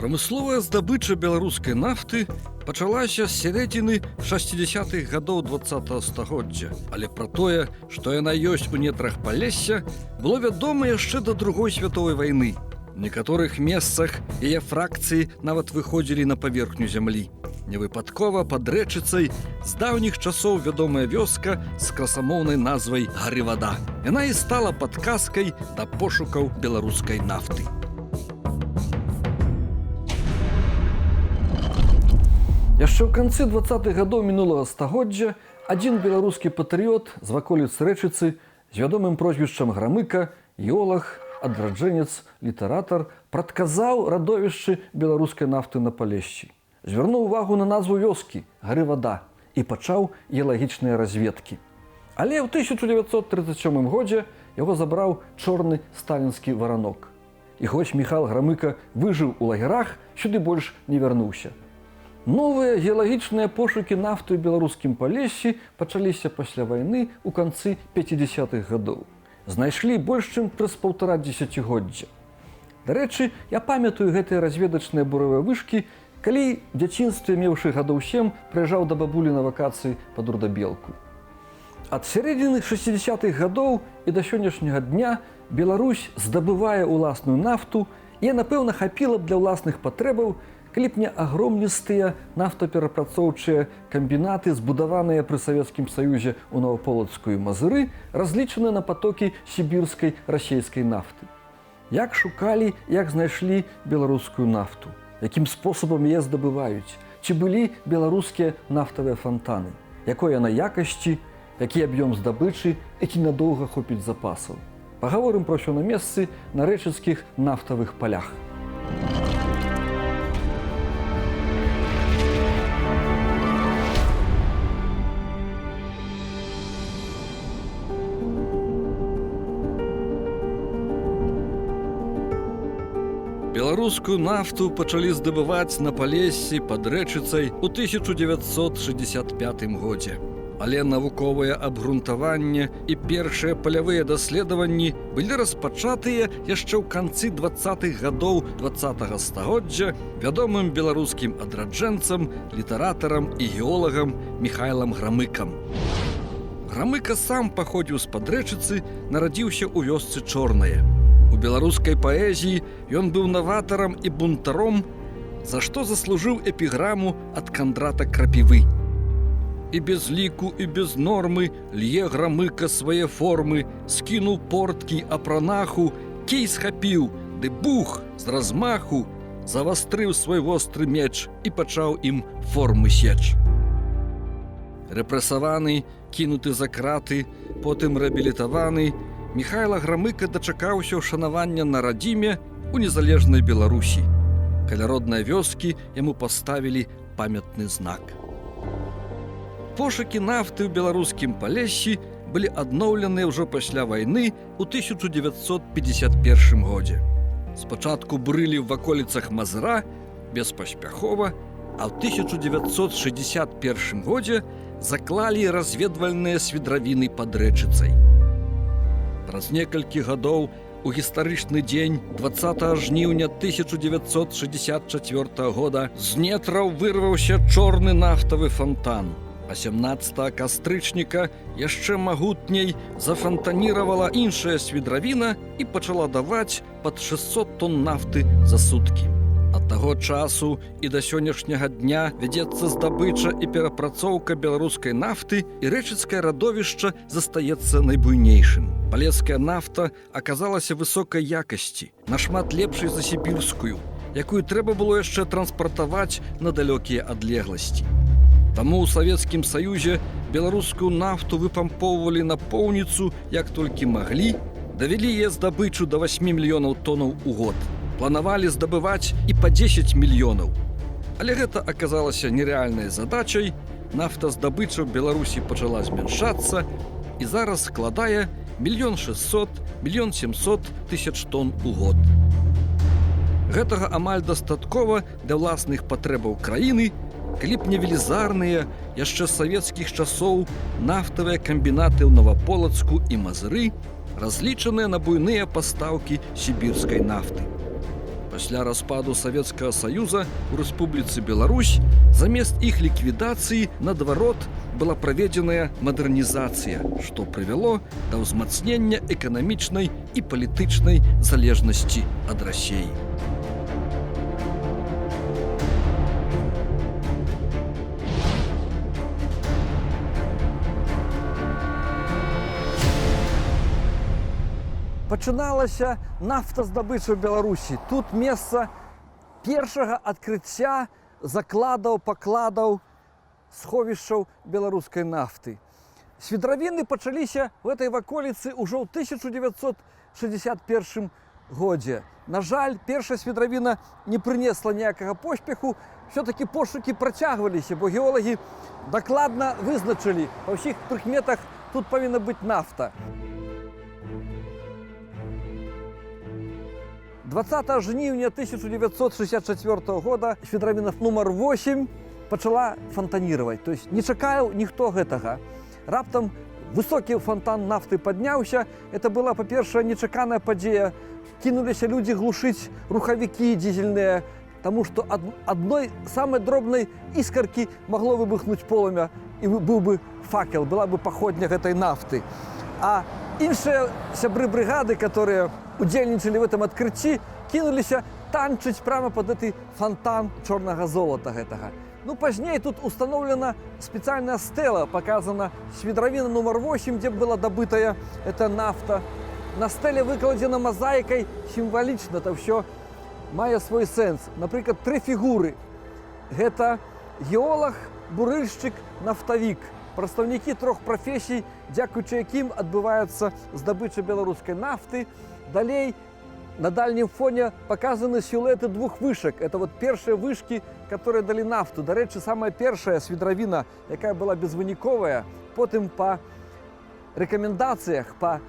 Прамысловая здабыча беларускай нафты пачалася з сярэдзіны 60-х гадоў 20-го стагоддзя, але пра тое, што яна ёсць у нетрах Палесся, было вядома яшчэ да Другой святовай вайны. У некаторых месцах яе фракцыі нават выходзілі на паверхню зямлі. Невыпадкова пад рэчыцай з даўніх часоў вядомая вёска з красамоўнай назвай Гарывада. Яна і стала падказкай да пошукаў беларускай нафты. Яшчэ ў канцы 20-х гадоў мінулага стагоддзя адзін беларускі патрыёт з ваколіц Рэчыцы з вядомым прозвішчам Грамыка, геолаг, адраджэнец, літаратар прадказаў радовішчы беларускай нафты на Палешчы. Звярнуў увагу на назву вёскі Гарывада і пачаў геалагічныя разведкі. Але ў 1937 годзе яго забраў чорны сталінскі варанок. І хоць Міхал Грамыка выжыў у лагерах, сюды больш не вярнуўся. Новыя геалагічныя пошукі нафты ў беларускім Палессі пачаліся пасля вайны ў канцы 50-х гадоў. Знайшлі больш чым праз паўтара дзесяцігоддзя. Дарэчы, я памятаю гэтыя разведачныя буровыя вышкі, калі ў дзяцінстве, меўшы гадоў 7, прыязджаў да бабулі на вакацыі пад Рудабелку. Ад сярэдзіны 60-х гадоў і да сённяшняга дня Беларусь здабывае ўласную нафту, і, напэўна, хапіла б для ўласных патрэбаў, калі б не агромністыя нафтаперапрацоўчыя камбінаты, збудаваныя пры Савецкім Саюзе ў Новаполацкую Мазыры, разлічаны на патокі сібірскай расейскай нафты. Як шукалі, як знайшлі беларускую нафту? Якім спосабам яе здабываюць? Ці былі беларускія нафтавыя фантаны? Якой яна якасці, які аб'ём здабычы і ці надоўга хопіць запасаў? Пагаворым пра ўсё на месцы на рэчыцкіх нафтавых палях. Беларускую нафту пачалі здабываць на Палессі пад Рэчыцай у 1965 годзе. Але навуковае абгрунтаванне і першыя палявыя даследаванні былі распачатыя яшчэ ў канцы 20-х гадоў 20-го стагоддзя вядомым беларускім адраджэнцам, літаратарам і геолагам Міхайлам Грамыкам. Грамыка сам паходзіў з-пад Рэчыцы, нарадзіўся ў вёсцы Чорнае. У беларускай паэзіі ён быў наватарам і бунтаром, за што заслужыў эпіграму ад Кандрата Крапівы. І без ліку, і без нормы лье Грамыка свае формы, скінуў порткі апранаху, кій схапіў, ды бух з размаху, завастрыў свой востры меч і пачаў ім формы сеч. Рэпрэсаваны, кінуты за краты, потым рэабілітаваны, Міхайла Грамыка дачакаўся ўшанавання на радзіме ў незалежнай Беларусі. Каля роднай вёскі яму паставілі памятны знак. Пошукі нафты ў беларускім Палессі былі адноўленыя ўжо пасля вайны ў 1951 годзе. Спачатку брылі ў ваколіцах Мазыра беспаспяхова, а ў 1961 годзе заклалі разведвальныя свідравіны пад Рэчыцай. Праз некалькі гадоў у гістарычны дзень 20 жніўня 1964 года з нетраў вырваўся чорны нафтавы фонтан, а 17 кастрычніка яшчэ магутней зафантаніравала іншая свідравіна і пачала даваць пад 600 тонн нафты за суткі. Ад таго часу і да сённяшняга дня вядзецца здабыча і перапрацоўка беларускай нафты, і рэчыцкае радовішча застаецца найбуйнейшым. Палеская нафта аказалася высокай якасці, нашмат лепшай за сібірскую, якую трэба было яшчэ транспартаваць на далёкія адлегласці. Таму ў Савецкім Саюзе беларускую нафту выпампоўвалі на поўніцу як толькі маглі, давялі яе здабычу да 8 мільёнаў тонаў у год. Планавалі здабываць і па 10 мільёнаў. Але гэта аказалася нерэальнай задачай, нафтаздабыча ў Беларусі пачала змяншацца і зараз складае 1 600 000 – 1 700 000 тонн у год. Гэтага амаль дастаткова для ўласных патрэбаў краіны, калі б не велізарныя, яшчэ з савецкіх часоў нафтавыя камбінаты ў Новаполацку і Мазыры, разлічаныя на буйныя пастаўкі сібірскай нафты. Пасля распаду Савецкага Саюза у Рэспубліцы Беларусь замест іх ліквідацыі, наадварот, была праведзеная мадэрнізацыя, што прывяло да ўзмацнення эканамічнай і палітычнай залежнасці ад Расіі. Пачыналася нафтаздабыча ў Беларусі. Тут месца першага адкрыцця закладаў, пакладаў, сховішчаў беларускай нафты. Свідравіны пачаліся в этой ваколіцы ўжо ў 1961 годзе. На жаль, першая свідравіна не прынесла ніякага поспеху. Все-таки пошукі працягваліся, бо геолагі дакладна вызначылі, па ўсіх прыкметах тут павінна быць нафта. 20 жніўня 1964 года свідравіна нумар 8 пачала фонтанировать. То есть не чакаў ніхто гэтага. Раптам высокі фонтан нафты падняўся. Это была, па-першае, нечаканая падзея. Кінуліся людзі глушыць рухавікі дизельныя, таму што адной самай дробнай іскаркі магло выбухнуць полымя, і быў бы факел, была бы паходня гэтай нафты. А іншыя сябры бригады, которые удзельнічалі в этом адкрыцці, кінуліся танчыць прямо под гэты фонтан чорнага золота гэтага. Ну, пазней тут установлена спецыяльная стэла, показана свідравіна нумар 8, дзе была дабытая эта нафта. На стэле выкладзена мозаікай сімвалічна, это ўсё мае свой сэнс. Напрыклад, 3 фігуры. Гэта геолаг, бурыльшчык, нафтавік. Прадстаўнікі 3 прафесій, дзякуючы якім адбываецца здабыча беларускай нафты. Далей на дальнім фоне показаны сілуэты 2 вышак. Это вот першыя вышкі, которые далі нафту. Дарэчы, самая першая свідравіна, якая была безвыніковая, потым па рэкамендацыях, па,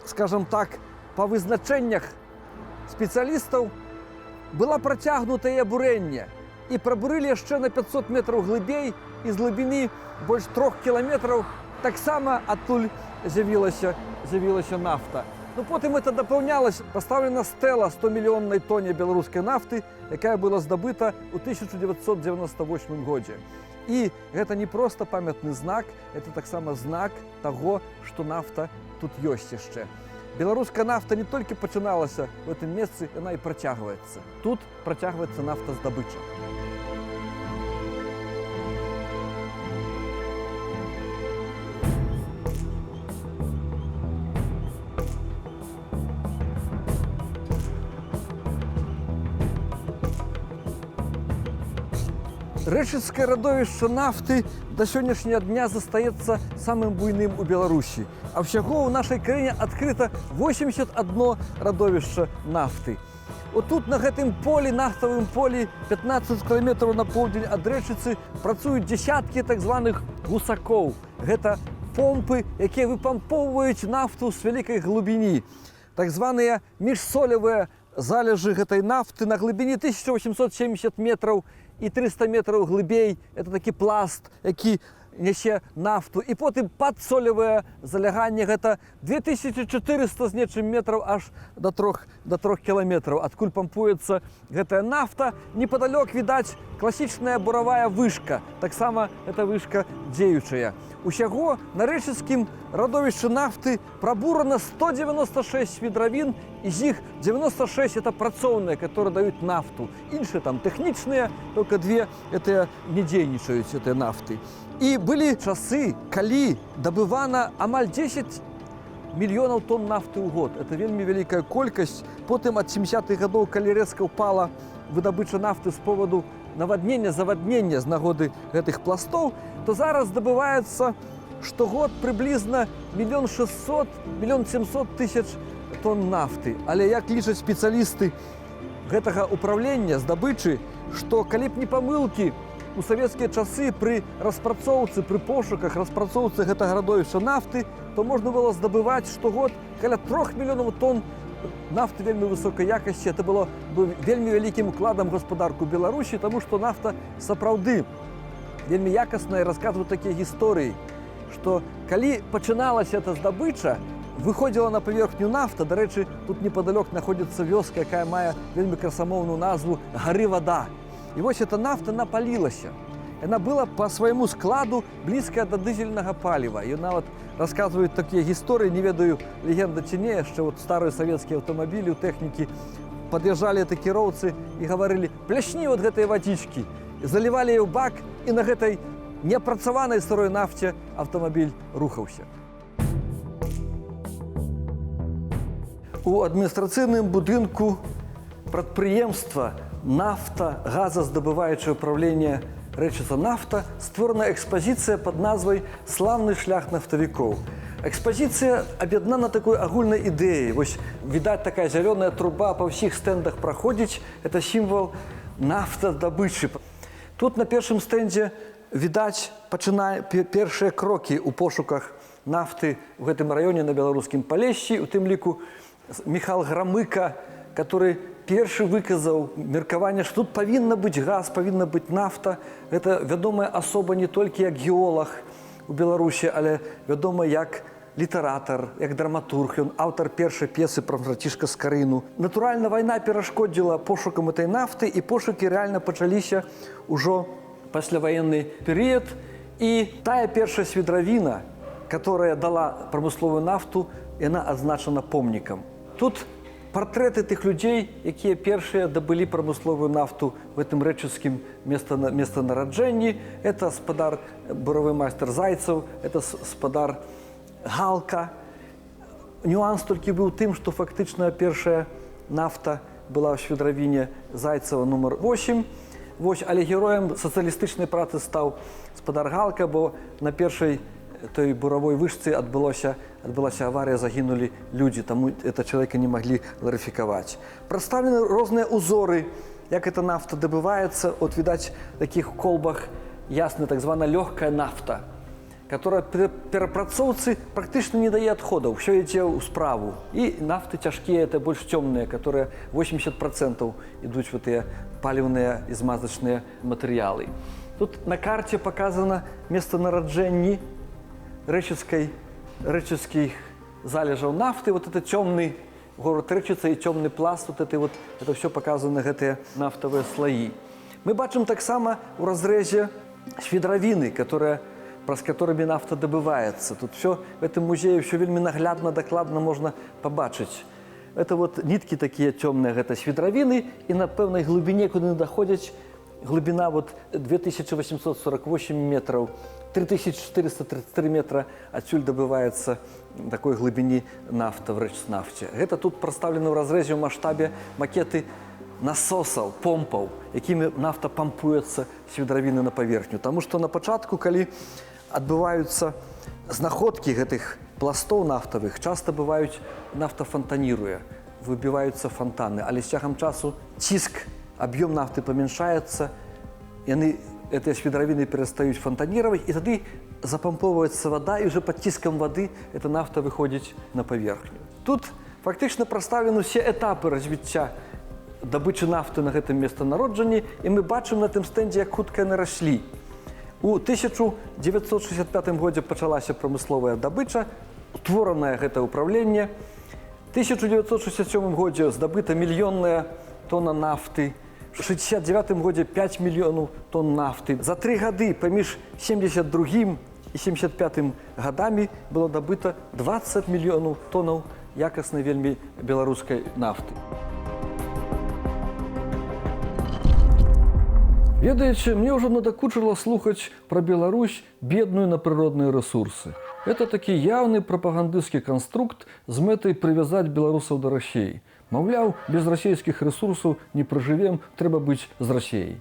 скажем так, па вызначэннях спецыялістаў была працягнута яе бурэнне. І прабурылі яшчэ на 500 метраў глыбей, і з глыбіні больш 3 кіламетраў таксама адтуль з'явілася нафта. Ну, потым это дапаўнялася, пастаўлена стэла 100-мільённай тоне беларускай нафты, якая была здабыта ў 1998 годзе. І гэта не проста памятны знак, это таксама знак таго, што нафта тут ёсць яшчэ. Беларуская нафта не толькі пачыналася в гэтым месцы, яна і працягваецца. Тут працягваецца нафтаздабыча. Рэчыцкае радовішча нафты да сённяшняга дня застаецца самым буйным у Беларусі. А ўсяго ў нашай краіне адкрыта 81 радовішча нафты. Отут на гэтым полі, нафтавым полі, 15 кіламетраў на поўдзень ад рэчыцы працуюць дзесяткі так званых гусакоў. Гэта помпы, якія выпампоўваюць нафту з вялікай глыбіні. Так званыя міжсолевыя залежы гэтай нафты на глыбіні 1870 метраў і 300 метраў глыбей. Это такі пласт, які нясе нафту. І потым падсолевае заляганне, гэта 2400 з нечым метраў аж до 3 кіламетраў. Адкуль пампуецца гэтая нафта. Непадалёк відаць класічная буравая вышка. Таксама эта вышка дзеючая. Усяго на рэчыцкім радовішчы нафты прабурана 196 свідравін, из іх 96 это працоўныя, которые даюць нафту. Іншыя там тэхнічныя, только 2 это не дзейнічаюць этой нафты. І былі часы, калі дабывана амаль 10 мільёнаў тонн нафты ў год. Это вельмі вялікая колькасць. Потым ад 70-х гадоў, калі рэзка ўпала выдабыча нафты з поводу наваднення, заваднення з нагоды гэтых пластоў, то зараз здабываецца штогод прыблізна 1 600 000 – 1 700 000 тонн нафты. Але як лічаць спецыялісты гэтага ўправлення здабычы, што калі б не памылкі у савецкія часы пры распрацоўцы, пры пошуках распрацоўцы гэтага радовішча нафты, то можна было здабываць штогод каля 3 мільёнаў тонн нафты вельмі высокай якасці. Это было вельмі вялікім укладам гаспадарку Беларусі, таму што нафта сапраўды вельмі якасная. Расказваюць такія гісторыі, што калі пачыналася эта здабыча, выходзіла на паверхню нафта. Дарэчы, тут непадалёк знаходзіцца вёска, якая мае вельмі красамоўную назву Гары Вада. І вось эта нафта напалілася. Яна была па свайму складу блізкая да дызельнага паліва. І нават расказваюць такія гісторыі, не ведаю, легенда ці не, яшчэ вот старыя савецкія аўтамабілі, тэхнікі, пад'язджалі это кіроўцы і гаварылі: пляшні вот гэтай вадзічкі. Залівалі яе ў бак, і на гэтай неапрацаванай сырой нафце аўтамабіль рухаўся. У адміністрацыйным будынку прадпрыемства нафта-газаздабываючае ўправленне рэчыца нафта створана экспазіцыя пад назвай «Славны шлях нафтавікоў». Экспазіцыя аб'яднана такой агульнай ідэяй. Вось відаць, такая зялёная труба па ўсіх стэндах праходзіць. Это сімвал нафтадабычы. Тут на першым стэндзе відаць першыя крокі ў пошуках нафты ў гэтым раёне на беларускім Палессі. У тым ліку Міхал Грамыка, который першы выказаў меркаванне, што тут павінна быць газ, павінна быць нафта. Гэта вядомая асоба не толькі як геолаг у Беларусі, але вядома як літаратар, як драматург. Ён аўтар першай п'есы пра брацішка Скарыну. Натуральна, вайна перашкодзіла пошукам этой нафты, і пошукі рэальна пачаліся ўжо пасляваенны перыяд. І тая першая свідравіна, которая дала прамысловую нафту, яна адзначана помнікам. Тут партрэты тых людзей, якія першыя дабылі прамысловую нафту в гэтым рэчыцкім месцанараджэнні. Это спадар буровы майстар Зайцаў, это спадар Галка. Нюанс толькі быў тым, што фактычна першая нафта была ў свідравіне Зайцева нумар 8. Вось, але героем сацыялістычнай працы стаў спадар Галка, бо на першай той буровой вышцы адбылася аварія, загінулі людзі, таму это чалавека не маглі гларыфікаваць. Прадстаўлены розныя ўзоры, як эта нафта дабываецца. От відаць, в такіх колбах ясна так звана лёгкая нафта, которая при перапрацоўцы практычна не дае адходаў, ўсё ідзе ў справу. І нафты цяжкія, это больш цёмныя, которые 80% ідуць в тыя паліўныя і змазачныя матэрыялы. Тут на карце показана месцанараджэнні рэчыцкіх залежаў нафты. Вот это цёмны город Рэчыца і цёмны пласт, это все показаны гэтыя нафтавыя слаі. Мы бачым таксама ў разрэзе свідравіны, праз которыми нафта дабываецца. Тут все в этом музеі все вельмі наглядна, дакладна можна пабачыць. Это вот ніткі такія цёмныя, гэта свідравіны, і на пэўнай глыбіне, куды доходзяць, глыбіна вот 2848 метраў, 3433 метра адсюль дабываецца такой глыбіні нафта в рэчнафце. Гэта тут прадстаўлена ў разрэзе ў маштабе макеты насосаў, помпаў, якімі нафта пампуецца свідравіны на паверхню. Таму што на пачатку, калі адбываюцца знаходкі гэтых пластоў нафтавых, часта бываюць нафта фонтаніруе, выбіваюцца фонтаны, але з цягам часу ціск, аб'ём нафты памяншаецца, гэтыя свідравіны перастаюць фонтанировать, і тады запамповывается вода, і уже под ціскам воды эта нафта выходзіць на паверхню. Тут фактычна прадстаўлены ўсе этапы развіцця дабычы нафты на гэтым месцанароджанні, і мы бачым на тым стэндзе, як хутка яны раслі. У 1965 годзе пачалася прамысловая дабыча, утворанае гэта ўправленне. У 1967 годзе здабыта мільённая тонна нафты. У 1969 годзе 5 мільёнаў тонн нафты. За 3 гады паміж 72 і 75 гадамі было дабыта 20 мільёнаў тоннаў якаснай вельмі беларускай нафты. Ведаеце, мне ўжо надакучыла слухаць пра Беларусь, бедную на прыродныя рэсурсы. Это такі яўны прапагандысцкі канструкт з мэтай прывязаць беларусаў да Расіі. Маўляў, без расійскіх рэсурсаў не пражывем, трэба быць з Расіяй.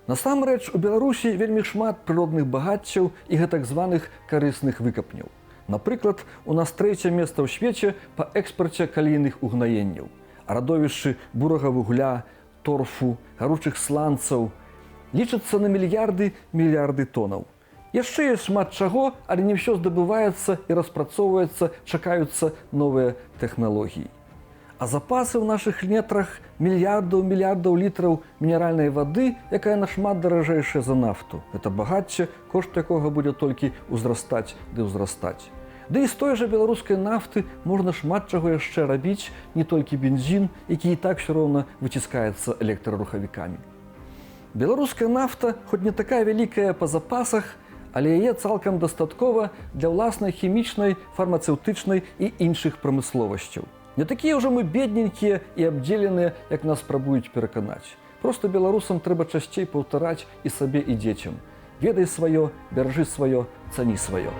Насамрэч, у Беларусі вельмі шмат прыродных багаццяў і гэтак званых карысных выкапняў. Напрыклад, у нас 3е месца ў свеце па экспарце калійных угнаенняў. Радовішчы бурага вугля, торфу, гаручых сланцаў лічацца на мільярды тонаў. Яшчэ ёсць шмат чаго, але не ўсё здабываецца і распрацоўваецца, чакаюцца новыя тэхналогіі. А запасы ў нашых нетрах мільярдаў літраў мінеральнай вады, якая нашмат даражэйшая за нафту. Это багацце, кошт якога будзе толькі ўзрастаць ды ўзрастаць. Ды і з той жа беларускай нафты можна шмат чаго яшчэ рабіць, не толькі бензін, які і так ўсё роўна выціскаецца электрарухавікамі. Беларуская нафта, хоць не такая вялікая па запасах, але яе цалкам дастаткова для ўласнай хімічнай, фармацэўтычнай і іншых прамысловасцяў. Не такія ўжо мы бедненькія і абдзеленыя, як нас спрабуюць пераканаць. Проста беларусам трэба часцей паўтараць і сабе, і дзецям. Ведай сваё, бяржы сваё, цані сваё.